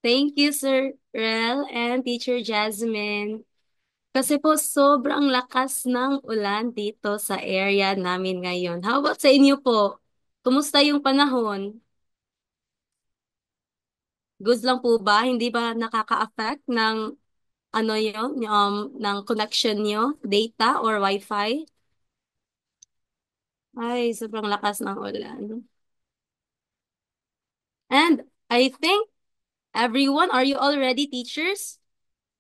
Thank you, Sir Rel and Teacher Jasmine. Kasi po sobrang lakas ng ulan dito sa area namin ngayon. How about sa inyo po? Kumusta yung panahon? Good lang po ba? Hindi ba nakaka-affect ng ng connection nyo, data or wifi? Ay, sobrang lakas ng ulan. And I think everyone, are you all ready, teachers?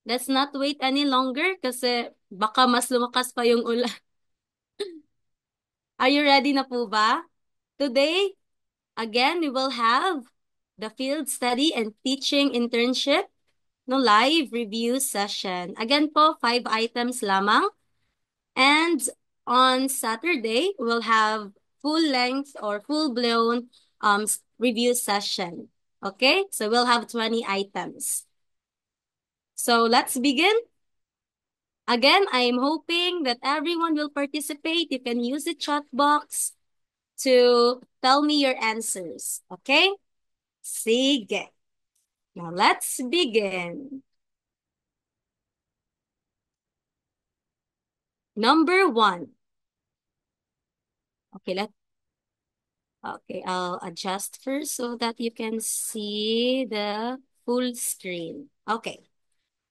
Let's not wait any longer kasi baka mas lumakas pa yung ulan. Are you ready na po ba? Today, again, we will have the field study and teaching internship no live review session. Again po, 5 items lamang. And on Saturday, we'll have full length or full blown review session. Okay, so we'll have 20 items. So let's begin. Again, I'm hoping that everyone will participate. You can use the chat box to tell me your answers. Okay? Sige. Now let's begin. Number 1. Okay, I'll adjust first so that you can see the full screen. Okay.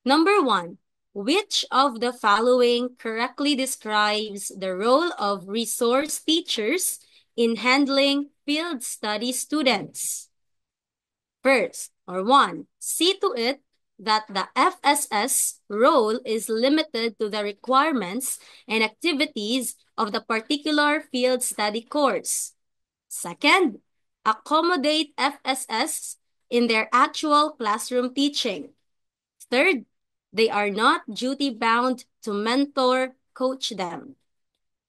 Number 1. Which of the following correctly describes the role of resource teachers in handling field study students? First, or 1, see to it that the FSS role is limited to the requirements and activities of the particular field study course. Second, accommodate FSS in their actual classroom teaching. Third, they are not duty-bound to mentor, coach them.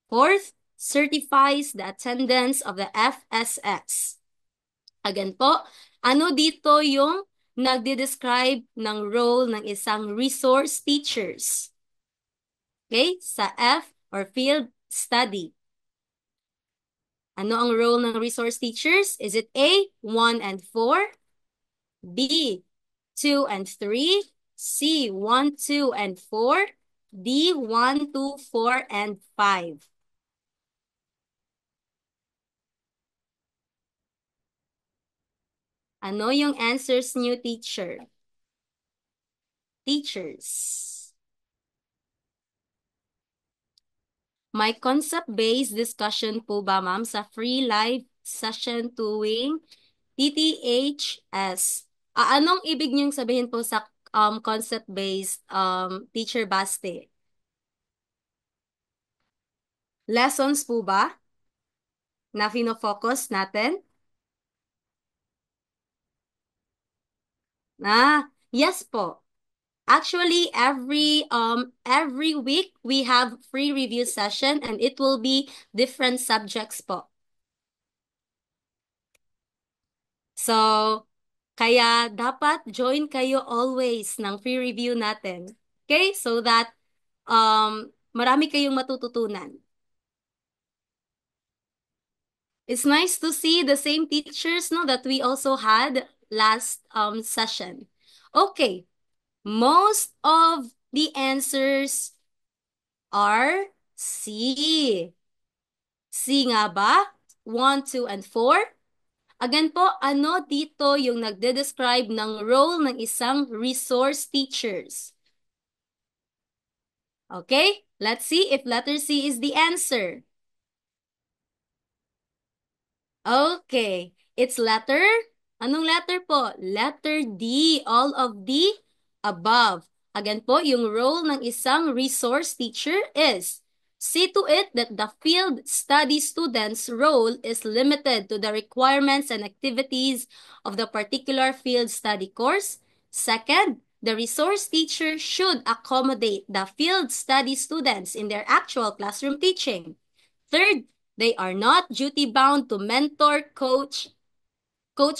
Fourth, certifies the attendance of the FSS. Again po, ano dito yung nagde-describe ng role ng isang resource teachers? Okay, sa F or field study. Ano ang role ng resource teachers? Is it A, 1 and 4? B, 2 and 3? C, 1, 2 and 4? D, 1, 2, 4 and 5? Ano yung answers niyo, teacher? Teachers. May concept-based discussion po ba, ma'am, sa free live session tuwing TTHS? Anong ibig niyong sabihin po sa concept-based teacher Baste? Lessons po ba na fino-focus natin? Yes po. Actually, every week we have free review session and it will be different subjects po. So, kaya dapat join kayo always ng free review natin. Okay? So that marami kayong matututunan. It's nice to see the same teachers, no, that we also had last session. Okay. Most of the answers are C. C nga ba? 1, 2, and 4. Again po, ano dito yung nagde-describe ng role ng isang resource teachers? Okay, let's see if letter C is the answer. Okay, it's letter. Anong letter po? Letter D, all of the above. Again po, yung role ng isang resource teacher is see to it that the field study student's role is limited to the requirements and activities of the particular field study course. Second, the resource teacher should accommodate the field study students in their actual classroom teaching. Third, they are not duty-bound to mentor, coach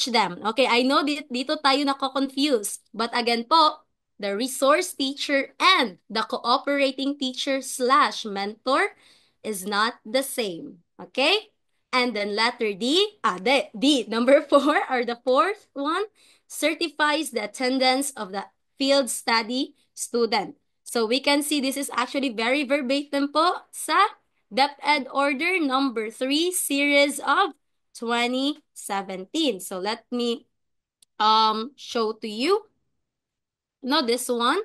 them. Okay, I know dito tayo nako-confuse. But again po, the resource teacher and the cooperating teacher slash mentor is not the same. Okay? And then letter D, D, number 4, or the fourth one, certifies the attendance of the field study student. So we can see this is actually very verbatim po sa DepEd Order number 3 series of 2017. So let me show to you. No, this one.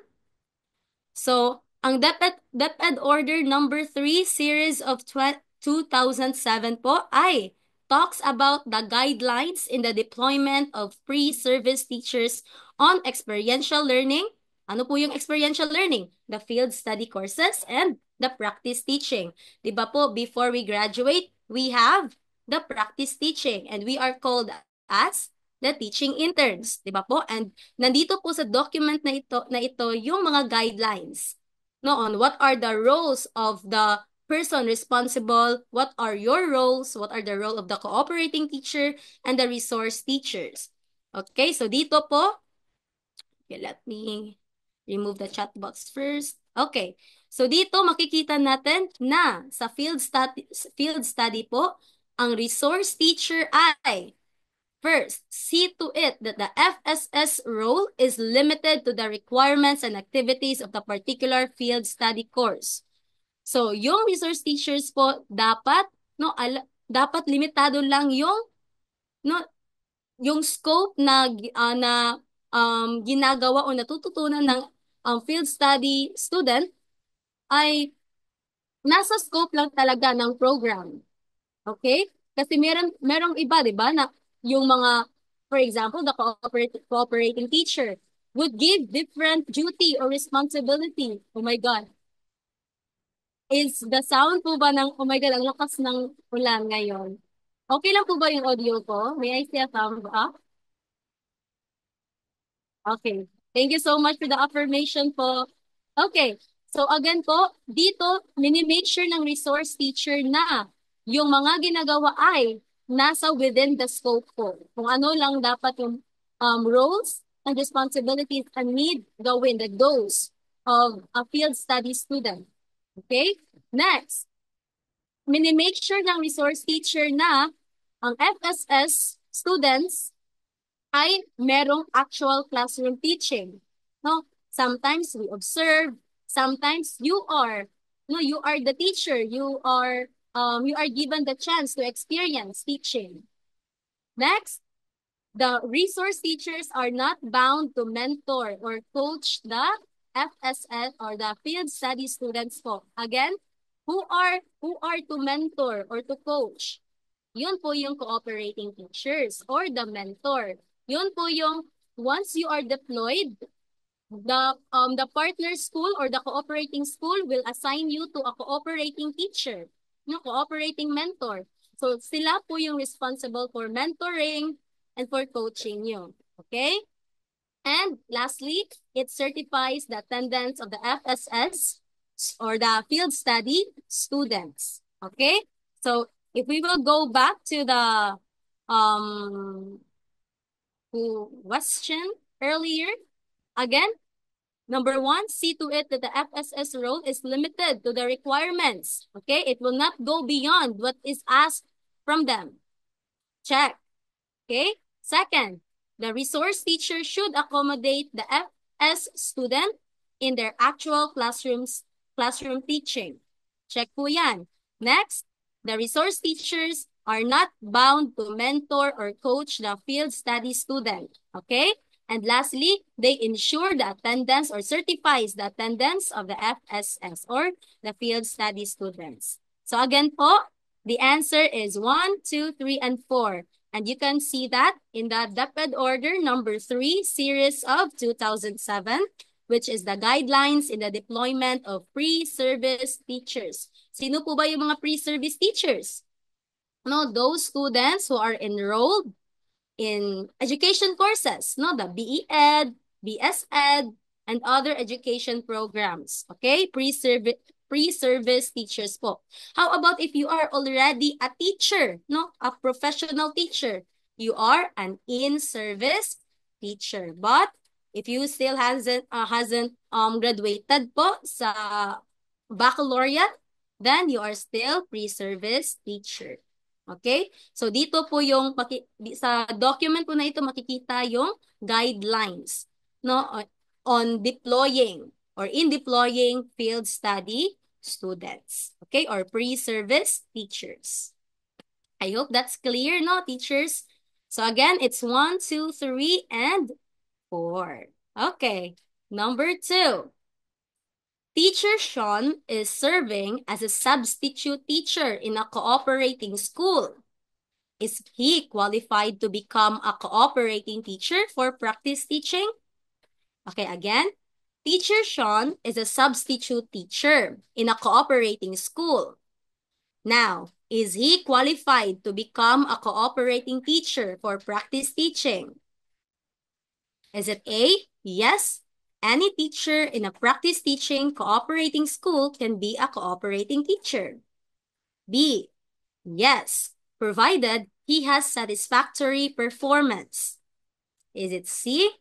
So, ang DepEd Order number 3 series of 2007 po ay talks about the guidelines in the deployment of pre-service teachers on experiential learning. Ano po yung experiential learning? The field study courses and the practice teaching. 'Di ba po, before we graduate, we have the practice teaching and we are called as the teaching interns, 'di ba po? And nandito po sa document na ito yung mga guidelines no on what are the roles of the person responsible, what are your roles, what are the role of the cooperating teacher and the resource teachers. Okay, so dito po, okay, let me remove the chat box first. Okay. So dito makikita natin na sa field study po, ang resource teacher ay first, see to it that the FSS role is limited to the requirements and activities of the particular field study course. So, yung resource teachers po dapat dapat limitado lang yung no yung scope na ginagawa o natututunan ng field study student ay nasa scope lang talaga ng program. Okay? Kasi merong iba, 'di ba, na yung mga, for example, the cooperating teacher would give different duty or responsibility. Oh my God. Is the sound po ba ng, oh my God, ang lakas ng ulan ngayon. Okay lang po ba yung audio ko? May I see a thumb up? Okay. Thank you so much for the affirmation po. Okay. So again po, dito, minimake sure ng resource teacher na yung mga ginagawa ay nasa within the scope po. Kung ano lang dapat yung roles and responsibilities and need gawin, the goals of a field study student. Okay? Next, minimake sure ng resource teacher na ang FSS students ay merong actual classroom teaching. No? Sometimes we observe, sometimes you are the teacher, you are given the chance to experience teaching. Next, the resource teachers are not bound to mentor or coach the FSS or the field study students po. Again, who are to mentor or to coach? Yun po yung cooperating teachers or the mentor. Yun po yung once you are deployed, the partner school or the cooperating school will assign you to a cooperating teacher, yung cooperating mentor. So sila po yung responsible for mentoring and for coaching you. Okay? And lastly, it certifies the attendance of the FSS or the field study students. Okay? So if we will go back to the question earlier, again, number 1, see to it that the FSS role is limited to the requirements. Okay? It will not go beyond what is asked from them. Check. Okay? Second, the resource teacher should accommodate the FS student in their actual classroom teaching. Check po yan. Next, the resource teachers are not bound to mentor or coach the field study student. Okay? And lastly, they ensure the attendance or certifies the attendance of the FSS or the field study students. So again po, the answer is 1, 2, 3, and 4. And you can see that in the DepEd Order number 3 series of 2007, which is the guidelines in the deployment of pre-service teachers. Sino po ba yung mga pre-service teachers? No, those students who are enrolled in education courses, no, the BE-Ed, BS-Ed, and other education programs. Okay, pre-service teachers po. How about if you are already a teacher, no, a professional teacher? You are an in-service teacher. But if you still hasn't graduated po sa baccalaureate, then you are still pre-service teacher. Okay? So dito po yung sa document po na ito makikita yung guidelines no on deploying or in deploying field study students. Okay? Or pre-service teachers. I hope that's clear, no, teachers? So again, it's 1, 2, 3, and 4. Okay. Number 2. Teacher Sean is serving as a substitute teacher in a cooperating school. Is he qualified to become a cooperating teacher for practice teaching? Okay, again, Teacher Sean is a substitute teacher in a cooperating school. Now, is he qualified to become a cooperating teacher for practice teaching? Is it A? Yes. Any teacher in a practice teaching cooperating school can be a cooperating teacher. B. Yes, provided he has satisfactory performance. Is it C?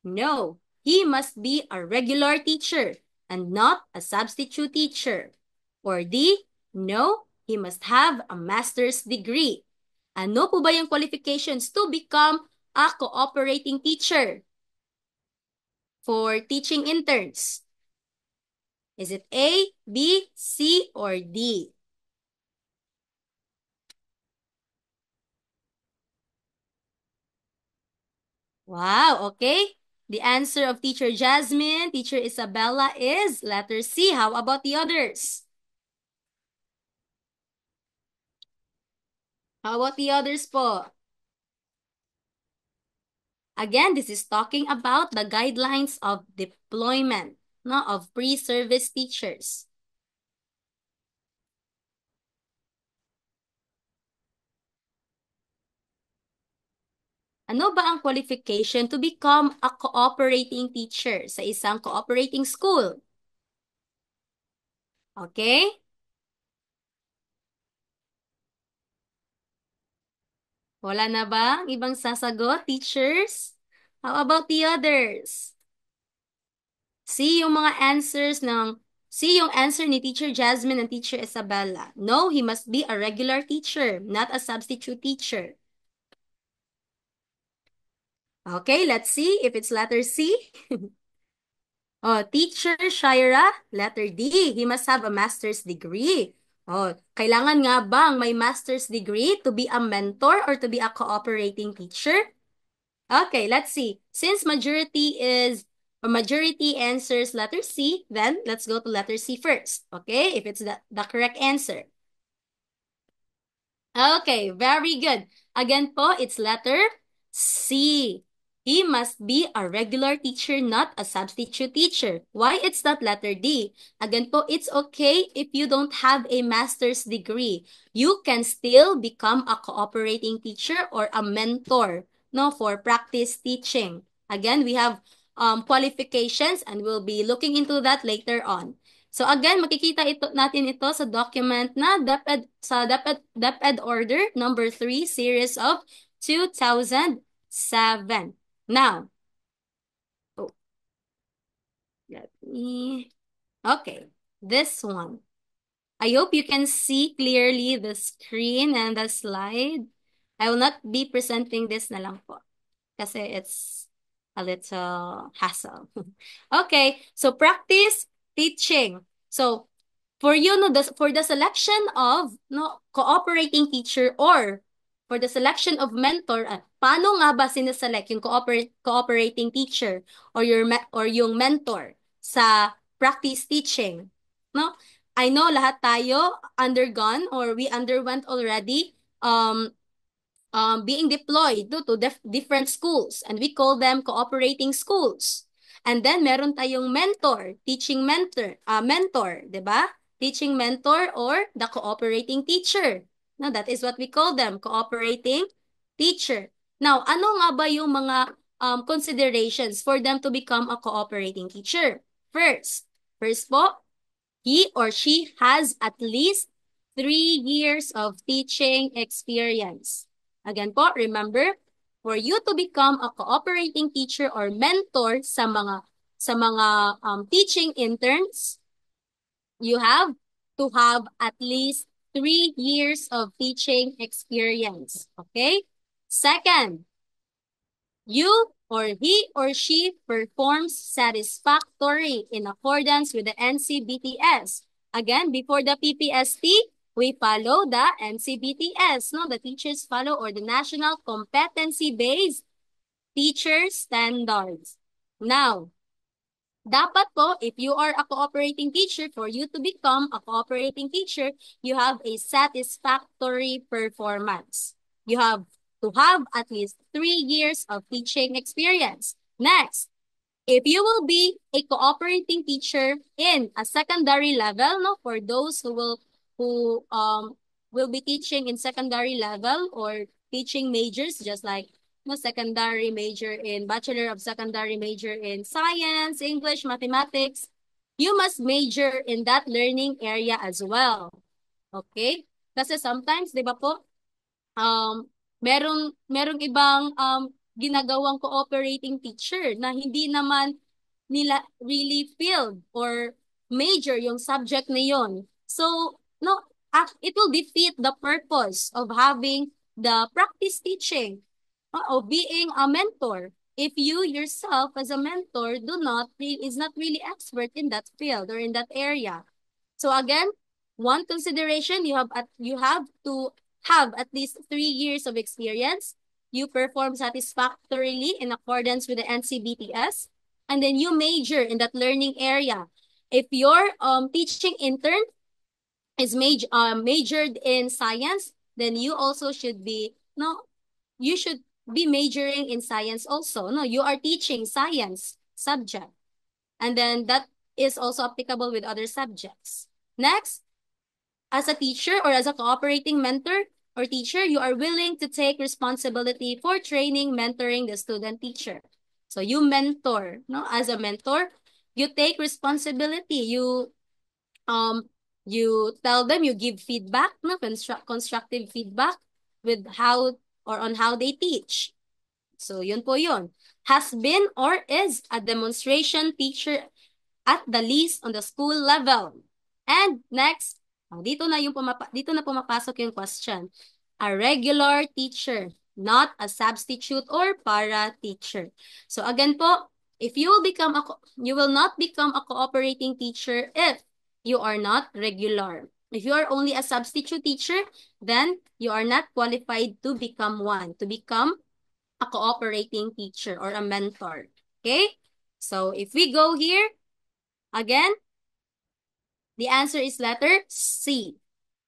No, he must be a regular teacher and not a substitute teacher. Or D? No, he must have a master's degree. Ano po ba yung qualifications to become a cooperating teacher for teaching interns? Is it A, B, C, or D? Wow, okay. The answer of Teacher Jasmine, Teacher Isabella is letter C. How about the others? How about the others po? Again, this is talking about the guidelines of deployment, no, of pre-service teachers. Ano ba ang qualification to become a cooperating teacher sa isang cooperating school? Okay? Wala na ba ang ibang sasagot, teachers? How about the others? See yung mga answers ng See yung answer ni Teacher Jasmine and Teacher Isabella. No, he must be a regular teacher, not a substitute teacher. Okay, let's see if it's letter C. Oh, Teacher Shaira, letter D. He must have a master's degree. Oh, kailangan nga bang may master's degree to be a mentor or to be a cooperating teacher? Okay, let's see. Since majority answers letter C, then let's go to letter C first. Okay, if it's the correct answer. Okay, very good. Again po, it's letter C. He must be a regular teacher, not a substitute teacher. Why it's not letter D? Again po, it's okay if you don't have a master's degree. You can still become a cooperating teacher or a mentor, no, for practice teaching. Again, we have qualifications and we'll be looking into that later on. So again, makikita natin ito sa document na DepEd Order number 3 series of 2007. Now, oh, let me, okay, this one. I hope you can see clearly the screen and the slide. I will not be presenting this na lang po kasi it's a little hassle. Okay, so practice teaching. So for you, no, for the selection of no cooperating teacher or for the selection of mentor, paano nga ba sineselect yung cooperating teacher or or yung mentor sa practice teaching? No? I know lahat tayo undergone or we underwent already being deployed to different schools and we call them cooperating schools. And then meron tayong mentor, teaching mentor, 'di ba? Teaching mentor or the cooperating teacher. Now, that is what we call them, cooperating teacher. Now, ano nga ba yung mga considerations for them to become a cooperating teacher? First po, he or she has at least 3 years of teaching experience. Again po, remember, for you to become a cooperating teacher or mentor sa mga teaching interns, you have to have at least 3 years of teaching experience. Okay? Second, you or he or she performs satisfactory in accordance with the NCBTS. Again, before the PPST, we follow the NCBTS, no? The teachers follow or the National Competency-Based Teacher Standards. Now, dapat po, if you are a cooperating teacher, for you to become a cooperating teacher, you have a satisfactory performance. You have to have at least 3 years of teaching experience. Next, if you will be a cooperating teacher in a secondary level, no, for those who will be teaching in secondary level or teaching majors, just like no secondary major in Bachelor of Secondary major in Science, English, Mathematics, you must major in that learning area as well. Okay? Kasi sometimes, di ba po, um, merong ibang ginagawang cooperating teacher na hindi naman nila really filled or major yung subject na yon. So, no, it will defeat the purpose of having the practice teaching of being a mentor. If you yourself as a mentor is not really expert in that field or in that area. So again, one consideration, you have to have at least 3 years of experience. You perform satisfactorily in accordance with the NCBTS, and then you major in that learning area. If your teaching intern is majored in science, then you also should be no, you should be majoring in science also. No, you are teaching science subject, and then that is also applicable with other subjects. Next, as a teacher or as a cooperating mentor or teacher, you are willing to take responsibility for training, mentoring the student teacher. So you mentor, no? As a mentor, you take responsibility. Um you tell them, you give feedback, no? Constructive feedback with how or on how they teach. So yun po yun. Has been or is a demonstration teacher at the least on the school level. And next, dito na pumapasok yung question. A regular teacher, not a substitute or para teacher. So again po, if you will not become a cooperating teacher if you are not regular. If you are only a substitute teacher, then you are not qualified to become one, to become a cooperating teacher or a mentor. Okay? So if we go here, again, the answer is letter C.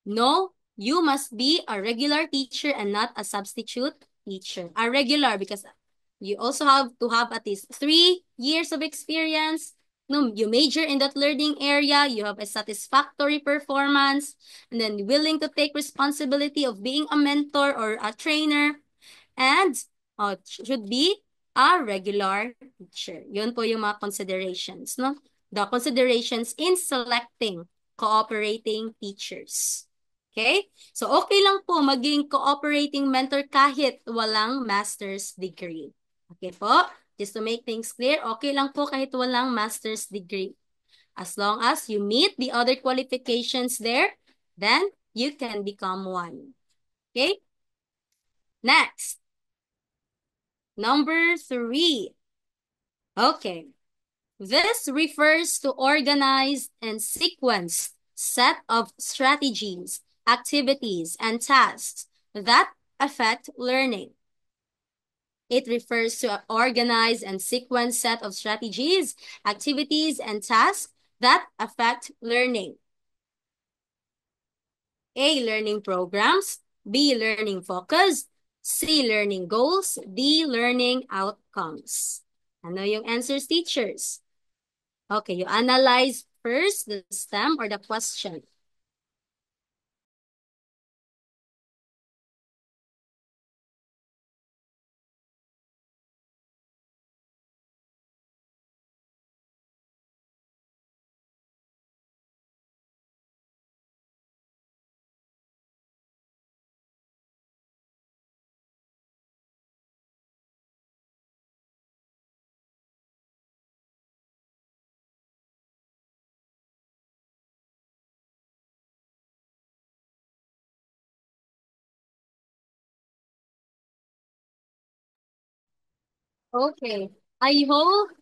No, you must be a regular teacher and not a substitute teacher. A regular because you also have to have at least 3 years of experience. No, you major in that learning area, you have a satisfactory performance, and then willing to take responsibility of being a mentor or a trainer, and should be a regular teacher. Yun po yung mga considerations, no? The considerations in selecting cooperating teachers. Okay? So, okay lang po maging cooperating mentor kahit walang master's degree. Okay po? Just to make things clear, okay lang po kahit walang master's degree. As long as you meet the other qualifications there, then you can become one. Okay? Next. Number 3. Okay. This refers to organized and sequenced set of strategies, activities, and tasks that affect learning. It refers to an organized and sequenced set of strategies, activities, and tasks that affect learning. A, learning programs. B, learning focus. C, learning goals. D, learning outcomes. Ano yung answers, teachers? Okay, you analyze first the stem or the question. Okay. I hope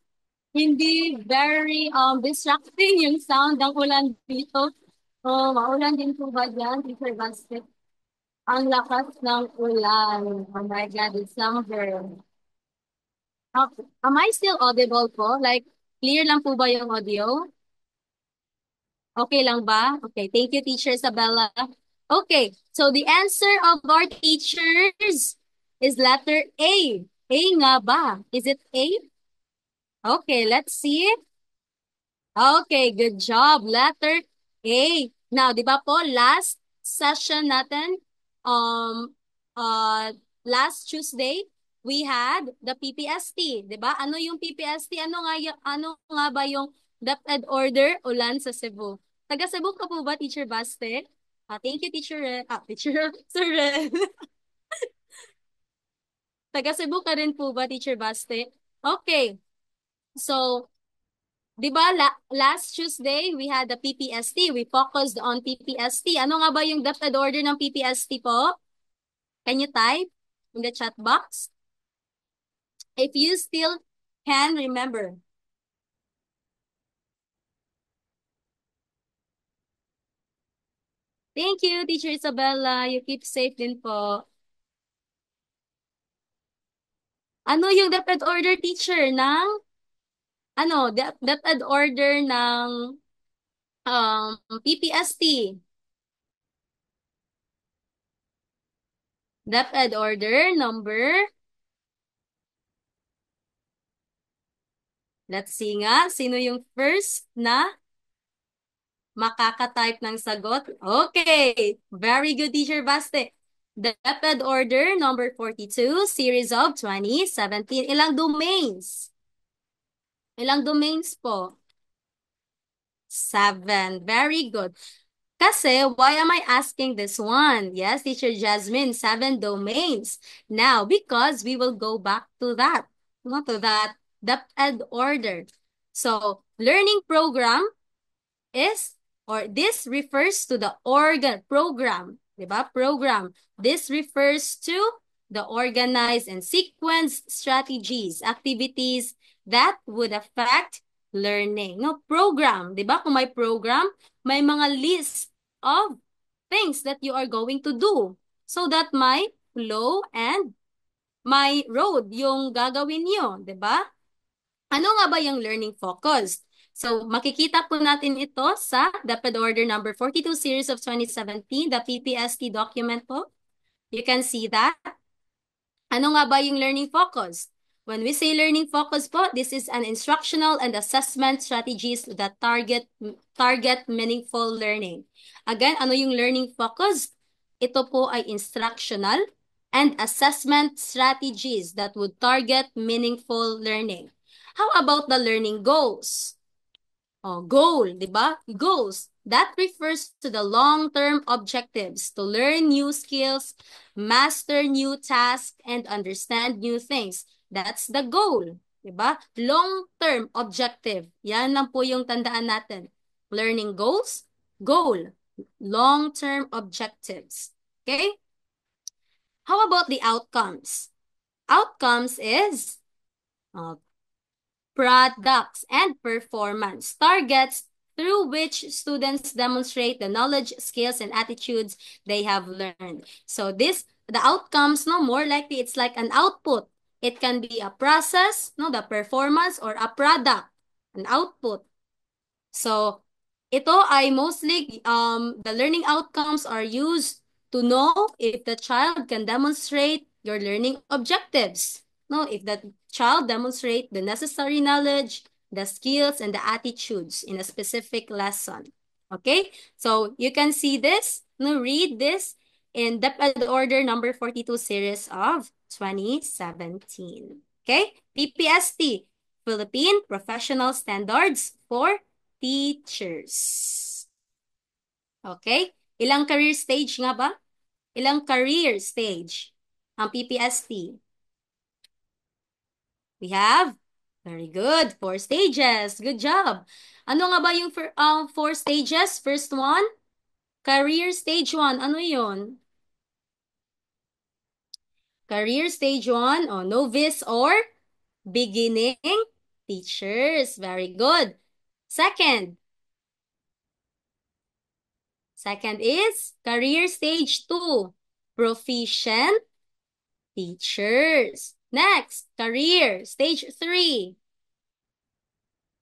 hindi very distracting yung sound ng ulan dito. Oh, maulan din po ba dyan, Teacher Basket? Ang lakas ng ulan. Oh my God, it's summer. Am I still audible po? Like, clear lang po ba yung audio? Okay lang ba? Okay, thank you, Teacher Isabella. Okay, so the answer of our teachers is letter A. A nga ba? Is it A? Okay, let's see. Okay, good job. Letter A. Now, di ba po, last session natin, um, uh, last Tuesday, we had the PPST, di ba? Ano yung PPST? Ano nga ba yung DepEd Order Ulan sa Cebu? Taga Cebu ka po ba, Teacher Baste? Thank you, Teacher Ren. Teacher Sir Ren. Taga Cebu ka rin po ba, Teacher Baste? Okay. So, di ba, last Tuesday, we had the PPST. We focused on PPST. Ano nga ba yung DepEd order ng PPST po? Can you type in the chat box? If you still can remember. Thank you, Teacher Isabella. You keep safe din po. Ano yung DepEd order, teacher, ng, DepEd order ng PPST? DepEd order number, let's see nga, sino yung first na makaka-type ng sagot? Okay. Very good, Teacher Baste. DepEd Order number 42, Series of 2017. Ilang domains? Ilang domains po? 7. Very good. Kasi, why am I asking this one? Yes, Teacher Jasmine, 7 domains. Now, because we will go back to that, not to that DepEd Order. So, learning program is, or this refers to the organ program, diba? Program. This refers to the organized and sequenced strategies, activities that would affect learning. No, program, diba? Kung may program, may mga list of things that you are going to do so that may flow and may road yung gagawin nyo, diba? Ano nga ba yung learning focused? So, makikita po natin ito sa DepEd Order number 42 series of 2017, the PPST document po. You can see that. Ano nga ba yung learning focused? When we say learning focus po, this is an instructional and assessment strategies that target meaningful learning. Again, ano yung learning focused? Ito po ay instructional and assessment strategies that would target meaningful learning. How about the learning goals? Oh, goal, di ba? Goals. That refers to the long-term objectives to learn new skills, master new tasks, and understand new things. That's the goal, di ba? Long-term objective. Yan lang po yung tandaan natin. Learning goals, goal, long-term objectives. Okay? How about the outcomes? Outcomes is uh, products, and performance. Targets through which students demonstrate the knowledge, skills, and attitudes they have learned. So the outcomes, no, more likely it's like an output. It can be a process, no, the performance, or a product, an output. So, ito ay mostly, the learning outcomes are used to know if the child can demonstrate your learning objectives. No, if that child demonstrate the necessary knowledge, the skills, and the attitudes in a specific lesson. Okay, so you can see this, no, read this in DepEd Order number 42 series of 2017. Okay, PPST, Philippine Professional Standards for Teachers. Okay? Ilang career stage nga ba? Ilang career stage ang PPST? We have, very good, 4 stages. Good job. Ano nga ba yung 4 stages? First one, career stage 1. Ano yun? Career stage 1, novice or beginning teachers. Very good. Second, second is career stage 2, proficient teachers. Next, career stage 3.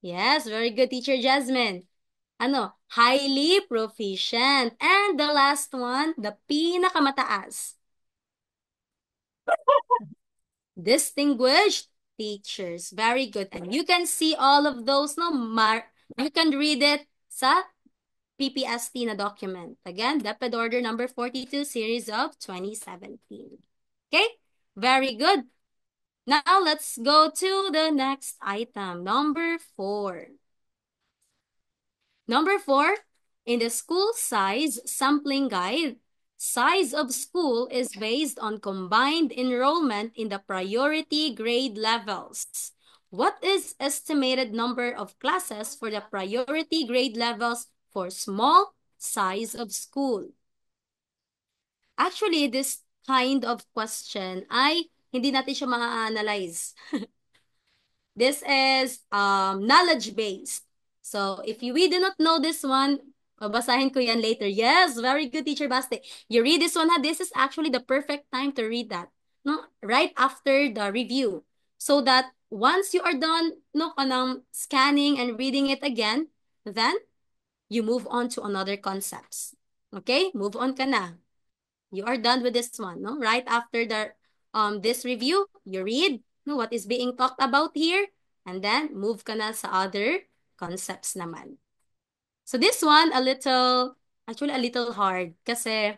Yes, very good, Teacher Jasmine. Ano? Highly proficient. And the last one, the pinakamataas. Distinguished teachers. Very good. And you can see all of those, no? You can read it sa PPST na document. Again, DepEd Order number 42, series of 2017. Okay? Very good. Now, let's go to the next item, number 4. Number 4, in the school size sampling guide, size of school is based on combined enrollment in the priority grade levels. What is estimated number of classes for the priority grade levels for small size of school? Actually, this kind of question ay hindi natin siya ma-analyze. This is knowledge-based. So, if we do not know this one, babasahin ko yan later. Yes, very good, Teacher Baste. You read this one, ha? This is actually the perfect time to read that. No? Right after the review. So that once you are done no, kanang scanning and reading it again, then you move on to another concepts. Okay? Move on ka na. You are done with this one, no? Right after the this review, you read no, what is being talked about here, and then move ka na sa other concepts naman. So this one, actually a little hard kasi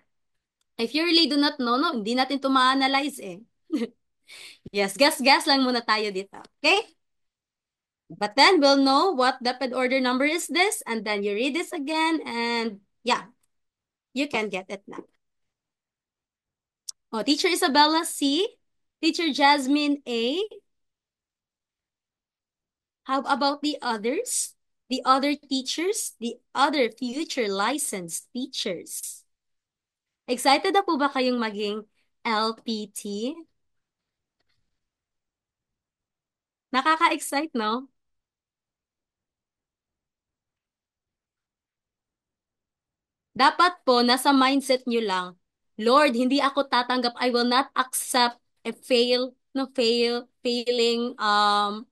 if you really do not know, no, hindi natin ito ma-analyze eh. Yes, guess lang muna tayo dito. Okay? But then we'll know what DepEd order number is this, and then you read this again, and yeah, you can get it now. Oh, Teacher Isabella C, Teacher Jasmine A. How about the others? The other teachers? The other future licensed teachers? Excited na po ba kayong maging LPT? Nakaka-excite, no? Dapat po, nasa mindset nyo lang, Lord, hindi ako tatanggap. I will not accept a failing, ano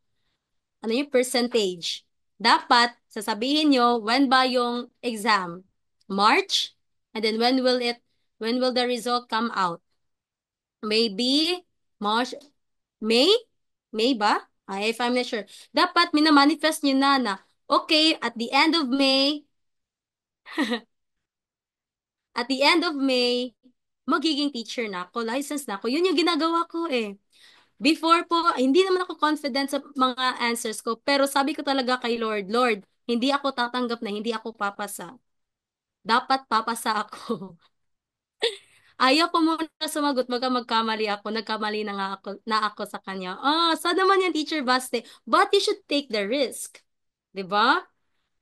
yung percentage. Dapat, sasabihin nyo, when ba yung exam? March? And then when will the result come out? Maybe March, May? May ba? Ay, if I'm not sure. Dapat minamanifest nyo na okay, at the end of May, magiging teacher na ako, license na ako. Yun yung ginagawa ko eh. Before po, hindi naman ako confident sa mga answers ko, pero sabi ko talaga kay Lord, Lord, hindi ako tatanggap na hindi ako papasa. Dapat papasa ako. Ayaw ko muna sumagot, magkamali ako. Nagkamali na nga ako sa kanya. Saan naman yan, Teacher Baste? But you should take the risk. 'Di ba?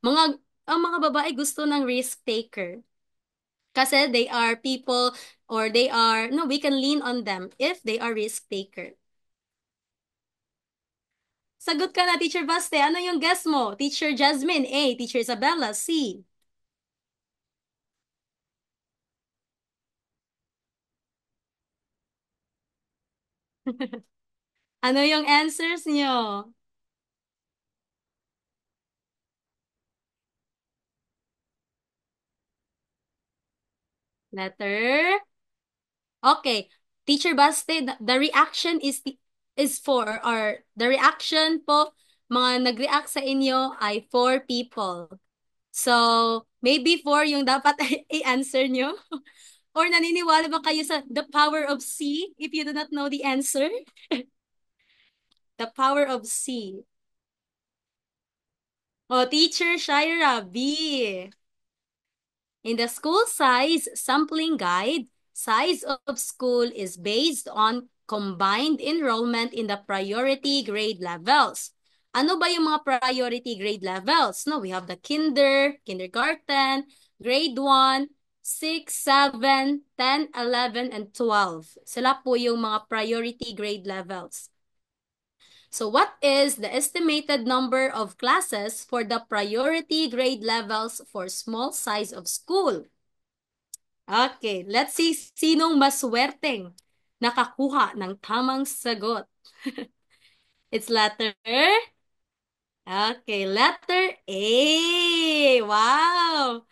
Ang mga babae gusto ng risk taker. Kasi they are people or they are, no, we can lean on them if they are risk taker. Sagot ka na, Teacher Baste. Ano yung guess mo? Teacher Jasmine, A. Teacher Isabella, C. Ano yung answers nyo? Letter? Okay. Teacher Baste, the reaction is for, or the reaction po, mga nag-react sa inyo ay 4 people. So, maybe 4 yung dapat i-answer nyo? Or naniniwala ba kayo sa the power of C if you do not know the answer? The power of C. Oh, Teacher Shaira, B. In the school size sampling guide, size of school is based on combined enrollment in the priority grade levels. Ano ba yung mga priority grade levels? No, we have the kindergarten, grade 1, 6, 7, 10, 11, and 12. Sila po yung mga priority grade levels. So what is the estimated number of classes for the priority grade levels for small size of school? Okay, let's see sinong maswerteng nakakuha ng tamang sagot. It's letter. Okay, letter A. Wow.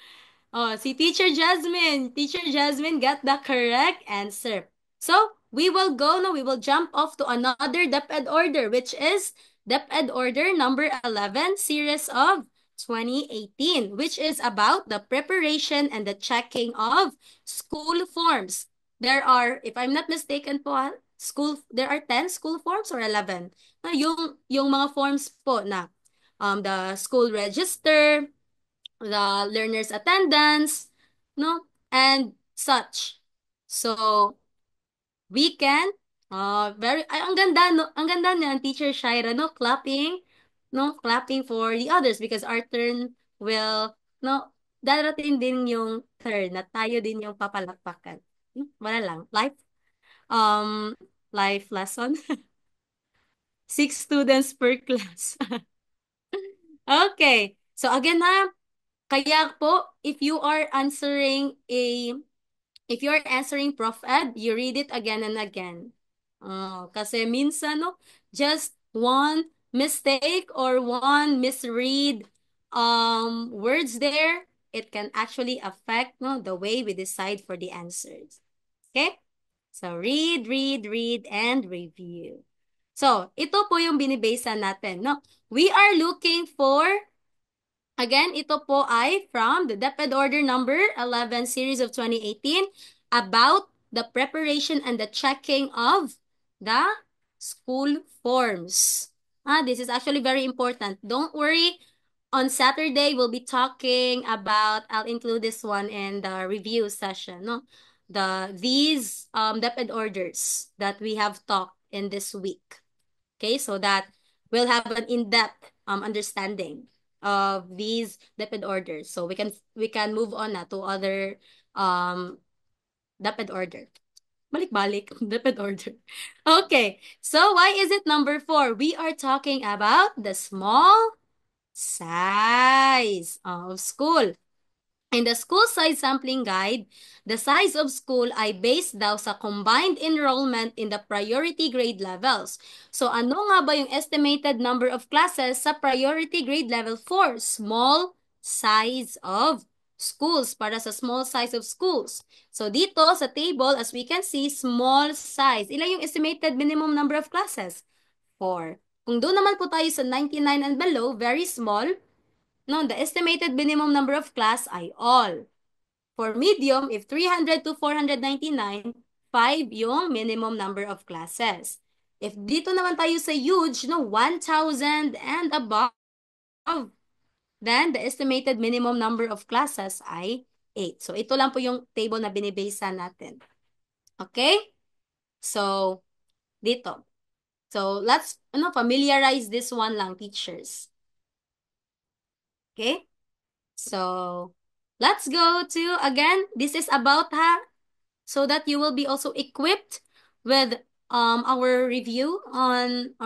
Oh, si Teacher Jasmine. Teacher Jasmine got the correct answer. So, we will go now. We will jump off to another DepEd order, which is DepEd order number 11, series of 2018, which is about the preparation and the checking of school forms. There are, if I'm not mistaken po, there are 10 school forms or 11. Yung mga forms po na the school register, the learner's attendance, no, and such. So, we can, ang ganda, no, ang ganda niyan, Teacher Shaira, no, clapping, no, clapping for the others because our turn will, no, darating din yung turn na tayo din yung papalakpakan. Wala lang, um, life lesson. 6 students per class. Okay. So again ha, kaya po, if you are answering Prof. Ed, you read it again and again. Kasi minsan, no, just one mistake or one misread words there, it can actually affect, no, the way we decide for the answers. Okay? So, read, read, read, and review. So, ito po yung binibasa natin, no? We are looking for. Again, ito po ay from the DepEd Order number 11 series of 2018 about the preparation and the checking of the school forms. This is actually very important. Don't worry. On Saturday, we'll be talking about, I'll include this one in the review session, no? These DepEd orders that we have talked in this week. Okay, so that we'll have an in-depth understanding of these DepEd orders. So we can move on na to other DepEd order. Balik-balik, DepEd order. Okay, so why is it number 4? We are talking about the small size of school. In the school size sampling guide, the size of school ay based daw sa combined enrollment in the priority grade levels. So ano nga ba yung estimated number of classes sa priority grade level 4? Small size of schools, para sa small size of schools. So dito sa table, as we can see, small size. Ilan yung estimated minimum number of classes? 4. Kung doon naman po tayo sa 99 and below, very small, no, the estimated minimum number of class ay all. For medium, if 300 to 499, 5 yung minimum number of classes. If dito naman tayo sa huge, no, 1,000 and above, then the estimated minimum number of classes ay 8. So, ito lang po yung table na binibasa natin. Okay? So, dito. So, let's familiarize this one lang, teachers. Okay? So, let's go to, again, this is about so that you will be also equipped with our review in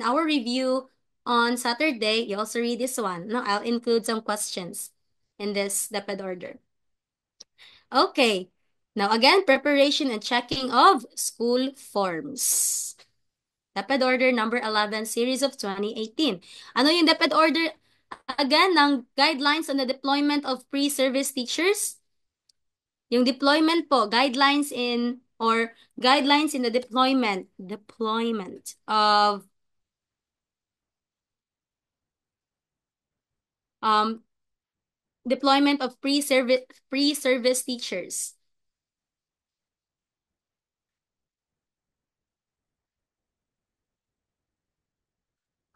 our review on Saturday. You also read this one. No, I'll include some questions in this DepEd order. Okay. Now again, preparation and checking of school forms. DepEd order number 11, series of 2018. Ano yung DepEd order again ng guidelines on the deployment of pre-service teachers? Yung deployment po, guidelines in the deployment of um pre-service teachers.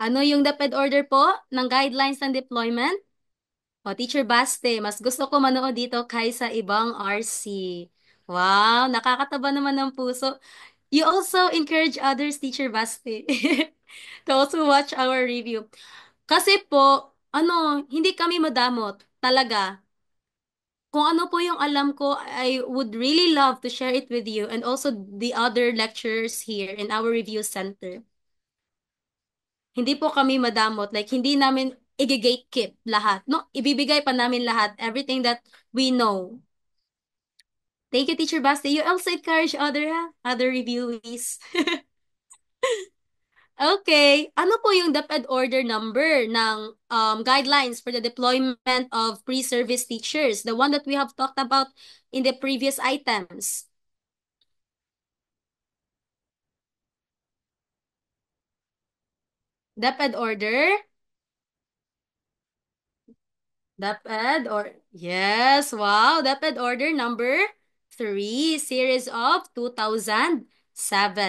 Ano yung DepEd order po ng guidelines ng deployment? O, Teacher Baste, mas gusto ko manood dito kaysa ibang RC. Wow, nakakataba naman ng puso. You also encourage others, Teacher Baste, to also watch our review. Kasi po, hindi kami madamot. Talaga. Kung ano po yung alam ko, I would really love to share it with you and also the other lecturers here in our review center. Hindi po kami madamot. Like, hindi namin i-gatekeep lahat. No, ibibigay pa namin lahat. Everything that we know. Thank you, Teacher Basti. You also encourage other reviewees. Okay. Ano po yung DepEd order number ng guidelines for the deployment of pre-service teachers? The one that we have talked about in the previous items. DepEd order? DepEd or yes, wow, DepEd order number 3, series of 2007.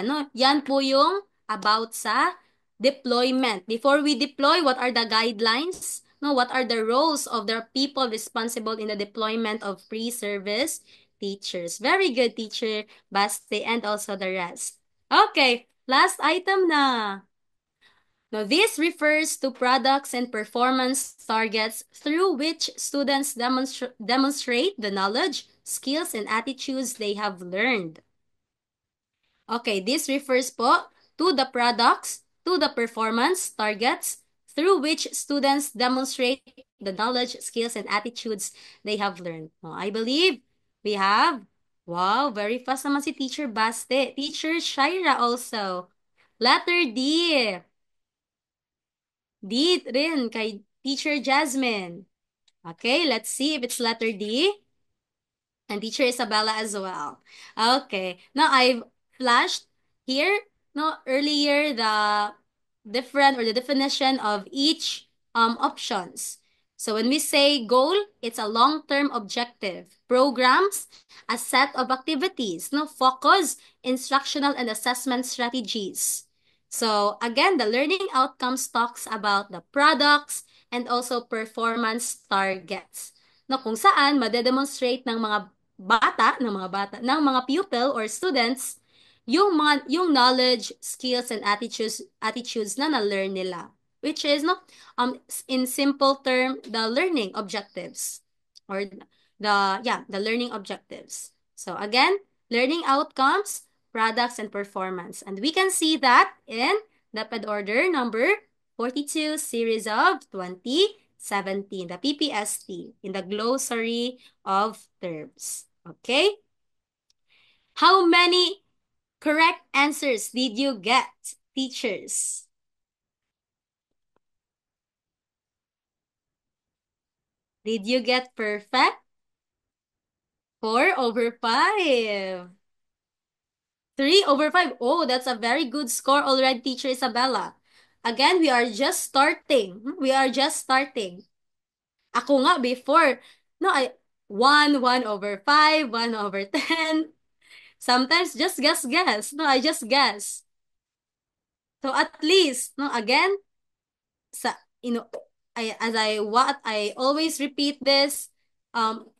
No, yan po yung about sa deployment. Before we deploy, what are the guidelines? No, what are the roles of the people responsible in the deployment of pre-service teachers? Very good, teacher Baste, and also the rest. Okay, last item na. Now, this refers to products and performance targets through which students demonstrate the knowledge, skills, and attitudes they have learned. Okay, this refers po to the products, to the performance targets through which students demonstrate the knowledge, skills, and attitudes they have learned. Oh, I believe we have, wow, very fast naman si Teacher Baste. Teacher Shaira also. Letter D. D rin kay Teacher Jasmine. Okay, let's see if it's letter D. And Teacher Isabella as well. Okay. Now I've flashed here, no, earlier the different or the definition of each options. So when we say goal, it's a long-term objective. Programs, a set of activities, no, focus, instructional and assessment strategies. So again, the learning outcomes talks about the products and also performance targets. No, kung saan madedemonstrate ng mga pupil or students yung knowledge, skills and attitudes na na-learn nila, which is no in simple term the learning objectives or the learning objectives. So again, learning outcomes, products and performance. And we can see that in the PED order number 42 series of 2017, the PPST in the glossary of terms. Okay? How many correct answers did you get, teachers? Did you get perfect? 4/5. 3/5. Oh, that's a very good score already, Teacher Isabella. Again, we are just starting. We are just starting. Ako nga before, no, 1/5, 1/10. Sometimes just guess. No, I just guess. So at least, no, again, sa you know I always repeat this,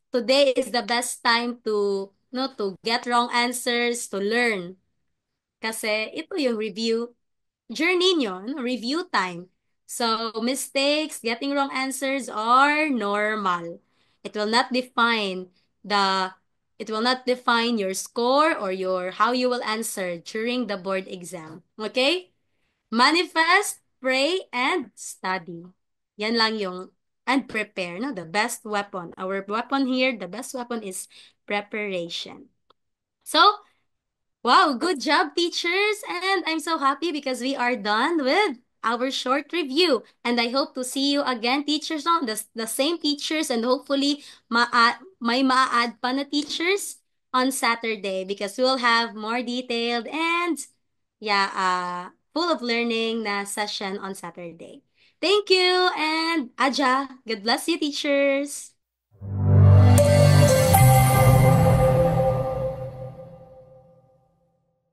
today is the best time to no to get wrong answers, to learn kasi ito yung review journey nyo, no? Review time. So mistakes, getting wrong answers are normal. It will not define the it will not define your score or your how you will answer during the board exam. Okay? Manifest, pray, and study. Yan lang yung, and prepare, no? The best weapon. Our weapon here, the best weapon is preparation. So, wow, good job, teachers. And I'm so happy because we are done with our short review. And I hope to see you again, teachers, no? The same teachers and hopefully may ma-add pa na teachers on Saturday because we'll have more detailed and yeah, full of learning na session on Saturday. Thank you and Aja, God bless you, teachers.